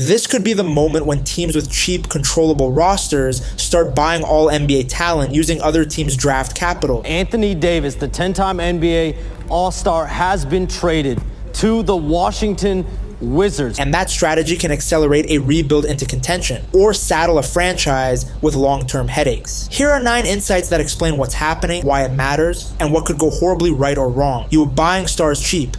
This could be the moment when teams with cheap, controllable rosters start buying all NBA talent using other teams' draft capital. Anthony Davis, the 10-time NBA All-Star, has been traded to the Washington Wizards. And that strategy can accelerate a rebuild into contention or saddle a franchise with long-term headaches. Here are 9 insights that explain what's happening, why it matters, and what could go horribly right or wrong. You are buying stars cheap.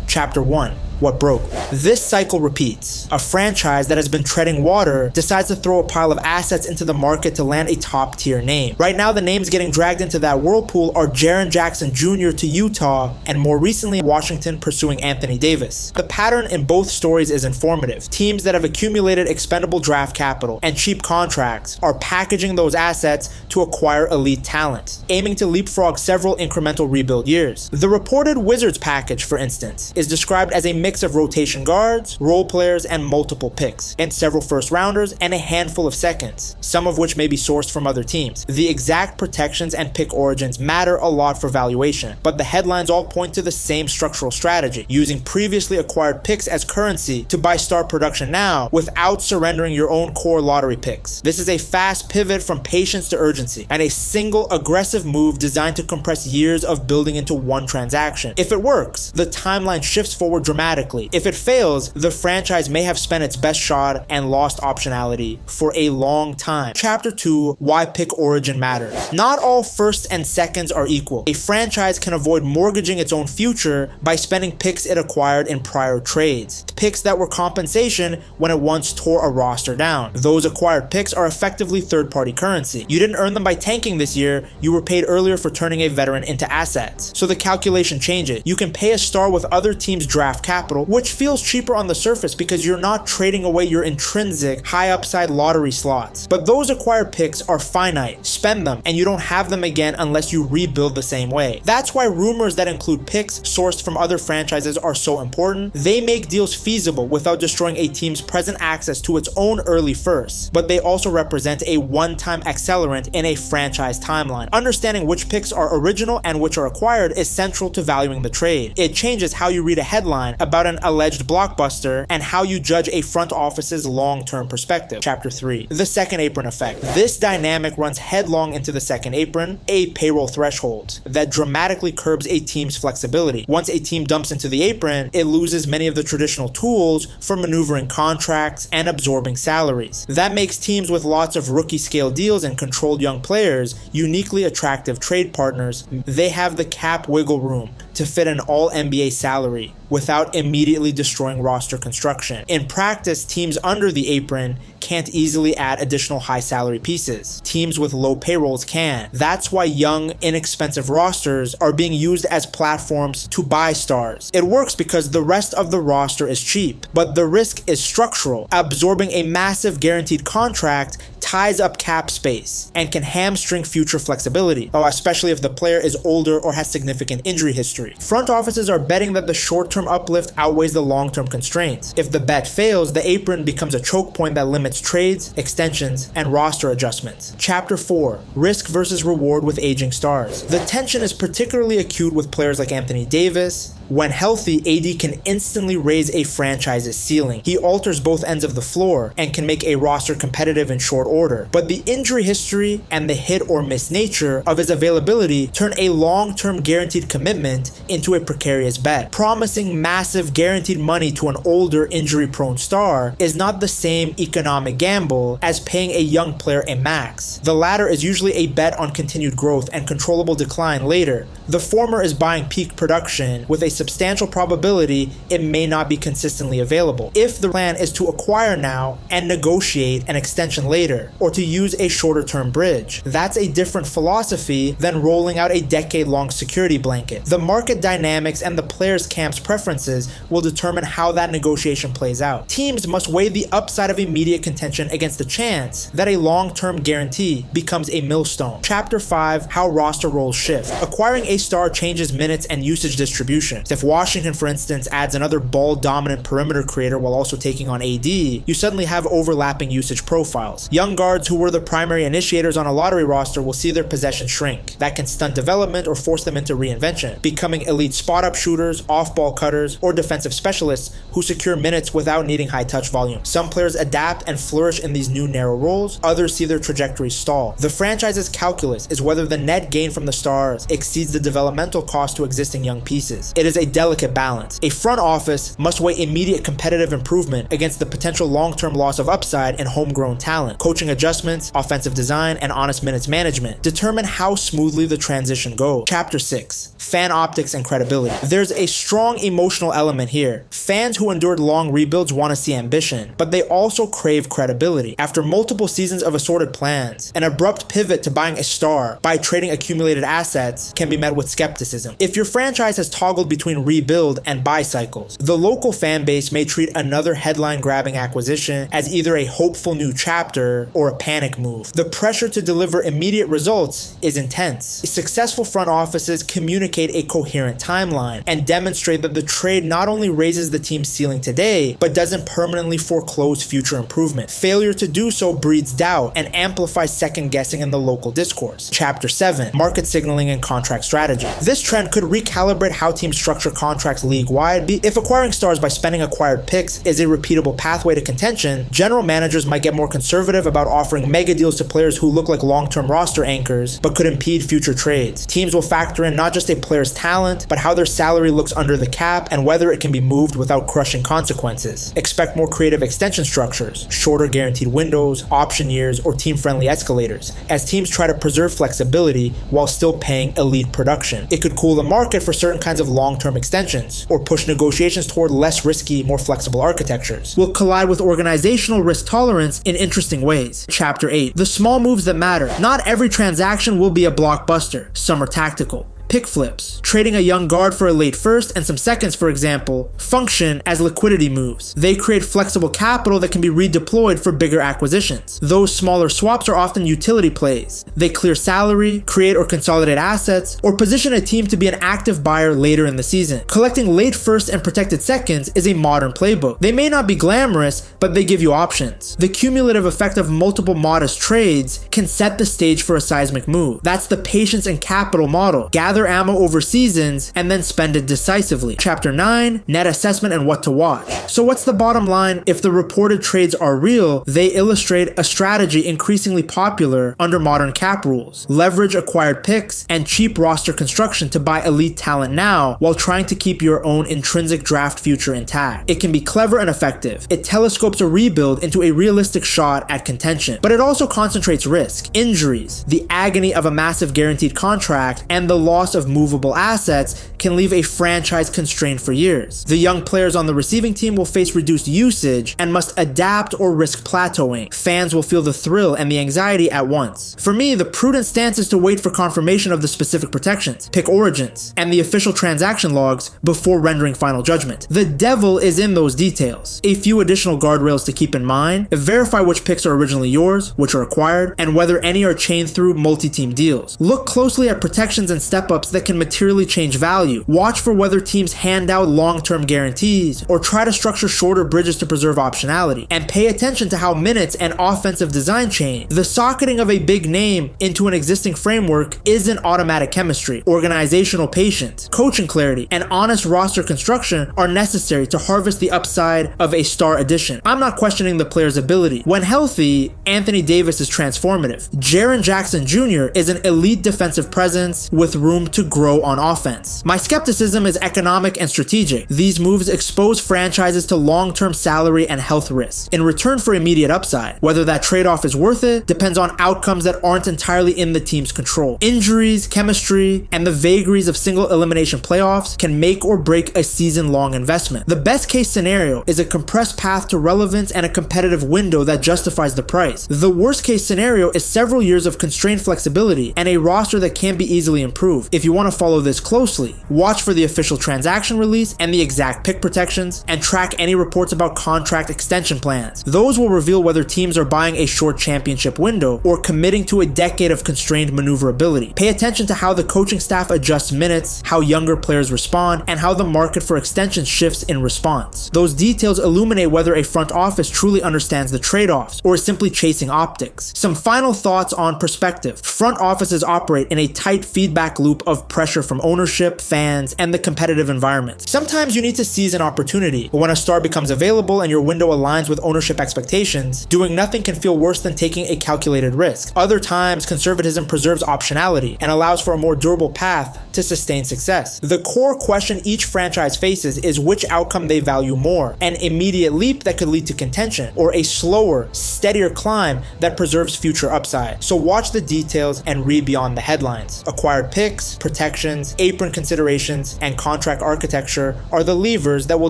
Chapter 1. What broke? This cycle repeats. A franchise that has been treading water decides to throw a pile of assets into the market to land a top-tier name. Right now, the names getting dragged into that whirlpool are Jaren Jackson Jr. to Utah, and more recently, Washington pursuing Anthony Davis. The pattern in both stories is informative. Teams that have accumulated expendable draft capital and cheap contracts are packaging those assets to acquire elite talent, aiming to leapfrog several incremental rebuild years. The reported Wizards package, for instance, is described as a mix of rotation guards, role players, and multiple picks, and several first rounders and a handful of seconds, some of which may be sourced from other teams. The exact protections and pick origins matter a lot for valuation, but the headlines all point to the same structural strategy, using previously acquired picks as currency to buy star production now without surrendering your own core lottery picks. This is a fast pivot from patience to urgency, and a single aggressive move designed to compress years of building into one transaction. If it works, the timeline shifts forward dramatically. If it fails, the franchise may have spent its best shot and lost optionality for a long time. Chapter 2. Why pick origin matters. Not all firsts and seconds are equal. A franchise can avoid mortgaging its own future by spending picks it acquired in prior trades. Picks that were compensation when it once tore a roster down. Those acquired picks are effectively third-party currency. You didn't earn them by tanking this year, you were paid earlier for turning a veteran into assets. So the calculation changes. You can pay a star with other teams' draft capital, which feels cheaper on the surface because you're not trading away your intrinsic high upside lottery slots. But those acquired picks are finite. Spend them, and you don't have them again unless you rebuild the same way. That's why rumors that include picks sourced from other franchises are so important. They make deals feasible without destroying a team's present access to its own early firsts, but they also represent a one-time accelerant in a franchise timeline. Understanding which picks are original and which are acquired is central to valuing the trade. It changes how you read a headline about an alleged blockbuster and how you judge a front office's long-term perspective. Chapter 3. The second apron effect. This dynamic runs headlong into the second apron, a payroll threshold that dramatically curbs a team's flexibility. Once a team dumps into the apron, it loses many of the traditional tools for maneuvering contracts and absorbing salaries. That makes teams with lots of rookie-scale deals and controlled young players uniquely attractive trade partners. They have the cap wiggle room to fit an all-NBA salary without immediately destroying roster construction. In practice, teams under the apron can't easily add additional high salary pieces. Teams with low payrolls can. That's why young, inexpensive rosters are being used as platforms to buy stars. It works because the rest of the roster is cheap, but the risk is structural. Absorbing a massive guaranteed contract ties up cap space and can hamstring future flexibility, especially if the player is older or has significant injury history. Front offices are betting that the short-term uplift outweighs the long-term constraints. If the bet fails, the apron becomes a choke point that limits trades, extensions, and roster adjustments. Chapter 4. Risk versus reward with aging stars. The tension is particularly acute with players like Anthony Davis. When healthy, AD can instantly raise a franchise's ceiling. He alters both ends of the floor and can make a roster competitive in short order. But the injury history and the hit or miss nature of his availability turn a long-term guaranteed commitment into a precarious bet. Promising massive guaranteed money to an older injury-prone star is not the same economic gamble as paying a young player a max. The latter is usually a bet on continued growth and controllable decline later. The former is buying peak production with a substantial probability it may not be consistently available. If the plan is to acquire now and negotiate an extension later, or to use a shorter term bridge, that's a different philosophy than rolling out a decade-long security blanket. The market dynamics and the player's camp's preferences will determine how that negotiation plays out. Teams must weigh the upside of immediate contention against the chance that a long-term guarantee becomes a millstone. Chapter 5. How roster roles shift. Acquiring a star changes minutes and usage distribution. teams. If Washington, for instance, adds another ball-dominant perimeter creator while also taking on AD, you suddenly have overlapping usage profiles. Young guards who were the primary initiators on a lottery roster will see their possession shrink. That can stunt development or force them into reinvention, becoming elite spot-up shooters, off-ball cutters, or defensive specialists who secure minutes without needing high-touch volume. Some players adapt and flourish in these new narrow roles, others see their trajectory stall. The franchise's calculus is whether the net gain from the stars exceeds the developmental cost to existing young pieces. It is a delicate balance. A front office must weigh immediate competitive improvement against the potential long-term loss of upside in homegrown talent. Coaching adjustments, offensive design, and honest minutes management determine how smoothly the transition goes. Chapter 6. Fan optics and credibility. There's a strong emotional element here. Fans who endured long rebuilds want to see ambition, but they also crave credibility. After multiple seasons of assorted plans, an abrupt pivot to buying a star by trading accumulated assets can be met with skepticism. If your franchise has toggled between rebuild and buy cycles, the local fan base may treat another headline-grabbing acquisition as either a hopeful new chapter or a panic move. The pressure to deliver immediate results is intense. Successful front offices communicate a coherent timeline and demonstrate that the trade not only raises the team's ceiling today, but doesn't permanently foreclose future improvement. Failure to do so breeds doubt and amplifies second-guessing in the local discourse. Chapter 7. Market signaling and contract strategy. This trend could recalibrate how teams structure contracts league-wide. If acquiring stars by spending acquired picks is a repeatable pathway to contention, general managers might get more conservative about offering mega deals to players who look like long-term roster anchors but could impede future trades. Teams will factor in not just a player's talent, but how their salary looks under the cap and whether it can be moved without crushing consequences. Expect more creative extension structures, shorter guaranteed windows, option years, or team-friendly escalators, as teams try to preserve flexibility while still paying elite production. It could cool the market for certain kinds of long-term extensions, or push negotiations toward less risky, more flexible architectures. Will collide with organizational risk tolerance in interesting ways. Chapter 8. The small moves that matter. Not every transaction will be a blockbuster. Some are tactical. Pick flips, trading a young guard for a late first and some seconds, for example, function as liquidity moves. They create flexible capital that can be redeployed for bigger acquisitions. Those smaller swaps are often utility plays. They clear salary, create or consolidate assets, or position a team to be an active buyer later in the season. Collecting late first and protected seconds is a modern playbook. They may not be glamorous, but they give you options. The cumulative effect of multiple modest trades can set the stage for a seismic move. That's the patience and capital model. Gather ammo over seasons and then spend it decisively. Chapter 9. Net assessment and what to watch. So what's the bottom line? If the reported trades are real, they illustrate a strategy increasingly popular under modern cap rules. Leverage acquired picks and cheap roster construction to buy elite talent now while trying to keep your own intrinsic draft future intact. It can be clever and effective. It telescopes a rebuild into a realistic shot at contention, but it also concentrates risk, injuries, the agony of a massive guaranteed contract, and the loss of movable assets can leave a franchise constrained for years. The young players on the receiving team will face reduced usage and must adapt or risk plateauing. Fans will feel the thrill and the anxiety at once. For me, the prudent stance is to wait for confirmation of the specific protections, pick origins, and the official transaction logs before rendering final judgment. The devil is in those details. A few additional guardrails to keep in mind: verify which picks are originally yours, which are acquired, and whether any are chained through multi-team deals. Look closely at protections and step-ups that can materially change value. Watch for whether teams hand out long-term guarantees or try to structure shorter bridges to preserve optionality. And pay attention to how minutes and offensive design change. The socketing of a big name into an existing framework isn't automatic chemistry. Organizational patience, coaching clarity, and honest roster construction are necessary to harvest the upside of a star addition. I'm not questioning the player's ability. When healthy, Anthony Davis is transformative. Jaren Jackson Jr. is an elite defensive presence with room to grow on offense. My skepticism is economic and strategic. These moves expose franchises to long-term salary and health risks in return for immediate upside. Whether that trade-off is worth it depends on outcomes that aren't entirely in the team's control. Injuries, chemistry, and the vagaries of single elimination playoffs can make or break a season-long investment. The best-case scenario is a compressed path to relevance and a competitive window that justifies the price. The worst-case scenario is several years of constrained flexibility and a roster that can't be easily improved. If you want to follow this closely, watch for the official transaction release and the exact pick protections, and track track any reports about contract extension plans. Those will reveal whether teams are buying a short championship window or committing to a decade of constrained maneuverability. Pay attention to how the coaching staff adjusts minutes, how younger players respond, and how the market for extensions shifts in response. Those details illuminate whether a front office truly understands the trade-offs or is simply chasing optics. Some final thoughts on perspective. Front offices operate in a tight feedback loop of pressure from ownership, fans, and the competitive environment. Sometimes you need to seize an opportunity, but when a star becomes available and your window aligns with ownership expectations, doing nothing can feel worse than taking a calculated risk. Other times, conservatism preserves optionality and allows for a more durable path to sustain success. The core question each franchise faces is which outcome they value more: an immediate leap that could lead to contention, or a slower, steadier climb that preserves future upside. So watch the details and read beyond the headlines. Acquired picks, protections, apron considerations, and contract architecture are the levers that will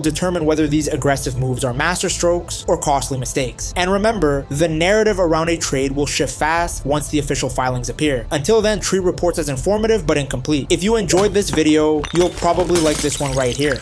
determine whether these aggressive moves are masterstrokes or costly mistakes. And remember, the narrative around a trade will shift fast once the official filings appear. Until then, treat reports as informative but incomplete. If you enjoyed this video, you'll probably like this one right here.